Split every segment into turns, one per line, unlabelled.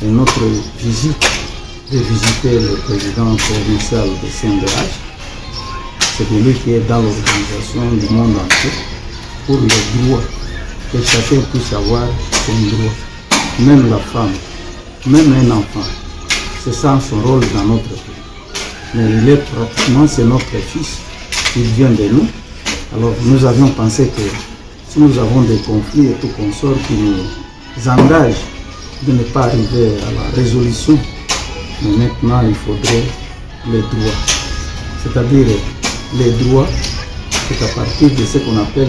Et notre visite de visiter le président provincial de CNDH, c'est de lui qui est dans l'organisation du monde entier pour le droit, que chacun puisse avoir son droit, même la femme, même un enfant. C'est ça son rôle dans notre pays. Mais il est pratiquement, c'est notre fils, il vient de nous. Alors nous avions pensé que si nous avons des conflits et tout consort qui nous engagent de ne pas arriver à la résolution, mais maintenant il faudrait les droits. C'est-à-dire les droits, c'est à partir de ce qu'on appelle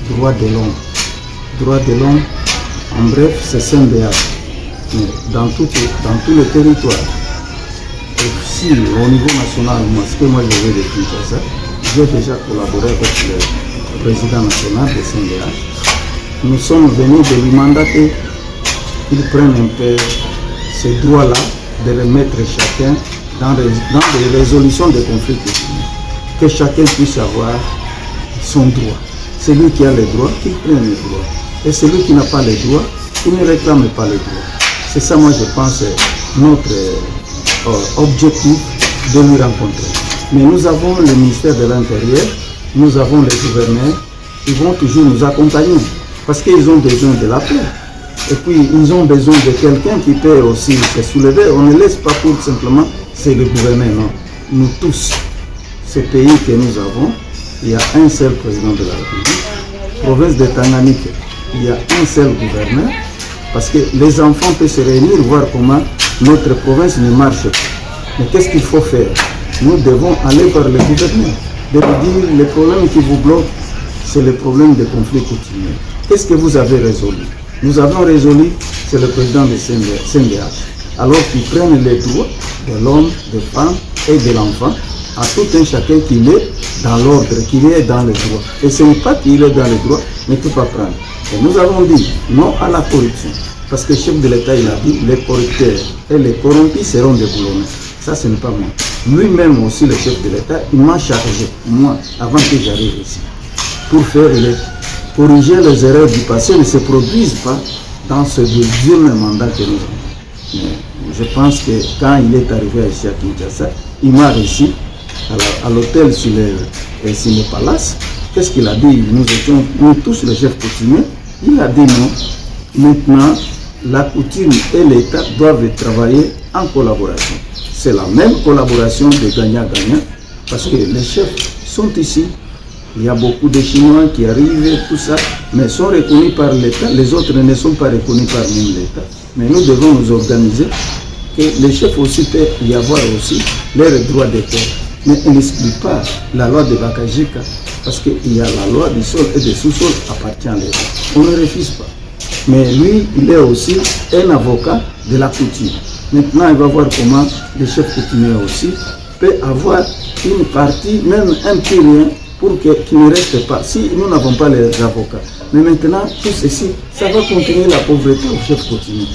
droit de l'homme. Droit de l'homme, en bref, c'est CNDH. Mais dans tout le territoire, et si au niveau national, ce que moi je veux de Kinshasa, j'ai déjà collaboré avec le président national de CNDH. Nous sommes venus de lui mandater qu'il prenne un peu ces droits-là, de remettre chacun dans les résolutions des conflits quotidiens. Que chacun puisse avoir son droit. Celui qui a les droits, qu'il prenne les droits. Et celui qui n'a pas les droits, il ne réclame pas les droits. C'est ça, moi, je pense, notre objectif de nous rencontrer. Mais nous avons le ministère de l'Intérieur, nous avons les gouverneurs, ils vont toujours nous accompagner parce qu'ils ont besoin de la paix. Et puis, ils ont besoin de quelqu'un qui peut aussi se soulever. On ne laisse pas pour simplement, c'est le gouverneur, non. Nous tous, ce pays que nous avons, il y a un seul président de la République. Province de Tanganyika, il y a un seul gouverneur. Parce que les enfants peuvent se réunir, voir comment notre province ne marche pas. Mais qu'est-ce qu'il faut faire? Nous devons aller vers le gouverneur, de lui dire les problèmes qui vous bloquent, c'est le problème des conflits quotidiens. Qu'est-ce que vous avez résolu? Nous avons résolu, c'est le président de CNDH. Alors qu'ils prennent les droits de l'homme, des femmes et de l'enfant, à tout un chacun qu'il est dans l'ordre, qu'il est dans les droits. Et ce n'est pas qu'il est dans les droits, mais qu'il ne peut pas prendre. Et nous avons dit non à la corruption. Parce que le chef de l'État, il a dit les corrupteurs et les corrompus seront déboulonnés. Ça, ce n'est pas moi. Lui-même aussi, le chef de l'État, il m'a chargé, moi, avant que j'arrive ici, pour faire corriger les erreurs du passé, ne se produisent pas dans ce deuxième mandat que nous avons. Mais je pense que quand il est arrivé ici à Kinshasa, il m'a réussi à l'hôtel sur le palace. Qu'est-ce qu'il a dit? Nous tous les chefs coutumiers, il a dit non. Maintenant, la coutume et l'État doivent travailler en collaboration. C'est la même collaboration de gagnant-gagnant parce que les chefs sont ici. Il y a beaucoup de Chinois qui arrivent, tout ça, mais sont reconnus par l'État. Les autres ne sont pas reconnus par même l'État. Mais nous devons nous organiser que les chefs aussi peuvent y avoir aussi leurs droits de terre. Mais il n'explique pas la loi de Bakajika parce qu'il y a la loi du sol et du sous-sol appartient à l'État. On ne refuse pas. Mais lui, il est aussi un avocat de la coutume. Maintenant, il va voir comment les chefs coutumiers aussi peuvent avoir une partie, même un petit rien, pour qu'il ne reste pas. Si nous n'avons pas les avocats. Mais maintenant, tout ceci, ça va continuer la pauvreté aux chefs coutumiers.